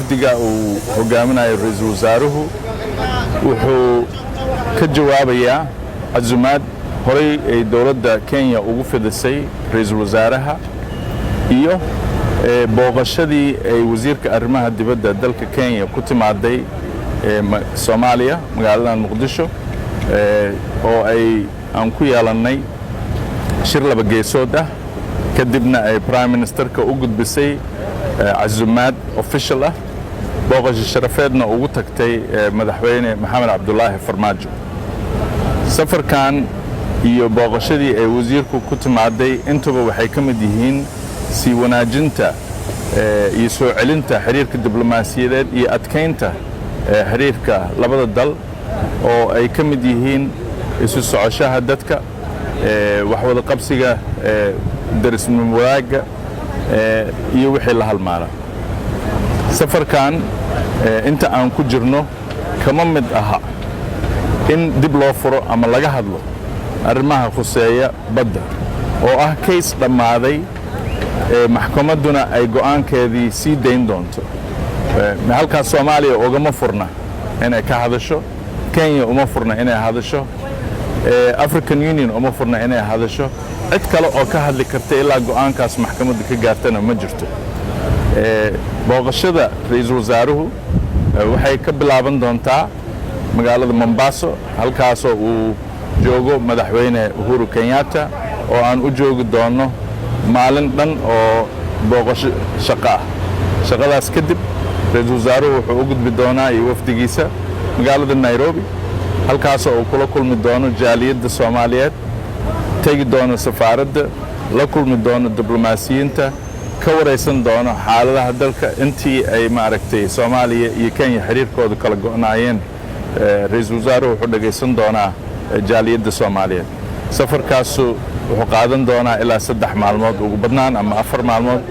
wafdiga uu hogaaminayo ra'iisul wasaaruhu wuxuu ka jawaabayaa casumaad horay ay dowladda Kenya ugu fidisay ra'iisul wasaaraha iyo booqashadii ay wasiirka arrimaha dibadda dalka Kenya ku timaaday Soomaaliya magaalada Muqdisho oo aan ku yeelanay shir laba geesood ah kadibna ay prime ministerka u gudbisay casumaad official ah booqasho sharafeedna ugu tagtay madaxweyne Maxamed Cabdullaahi Farmaajo safarkan iyo booqashadii ay wasiirku ku timaaday intuba waxay ka mid yihiin si wanaajinta iyo soo celinta xiriirka diblomaasiyadeed iyo adkeynta xiriirka labada dal oo ay ka mid yihiin isu socoshaha dadka wax wada qabsiga darisnimo wadaagga iyo wixii la halmaala safarkan inta aan ku jirno kama mid aha in dib loo furo ama laga hadlo arrimaha khuseeya badda oo ah case dhammaaday maxkamadduna ay go'aankeedii sii dayn doonto halkaas Soomaaliya ugama furna inay ka hadasho Kenya uma furna inay hadasho African Union uma furna inay hadasho cid kale oo ka hadli karta ilaa go'aankaas maxkamadda ka gaartana ma jirto booqashada ra'iisul wasaaruhu waxay ka bilaaban doontaa magaalada Mombasa halkaas oo uu joogo madaxweyne Uhuru Kenyatta oo aan u joogi doono maalin dhan oo booqasho shaqo shaqadaas kadib ra'iisul wasaaruhu wuxuu u gudbi doonaa iyo wafdigiisa magaalada Nairobi halkaas oo kula kulmi doono jaaliyadda Soomaaliyeed tagi doono safaaradda la kulmi doono diblomaasiyiinta ka wareysan doono xaaladaha dalka intii ay maaragtay Soomaaliya iyo Kenya xiriirkooda kala go'naayeen ra'iisul wasaaruhu wuxuu dhageysan doonaa jaaliyadda Soomaaliyeed safarkaas wuxuu qaadan doonaa ilaa 3 maalmood ugu badnaan ama 4 maalmood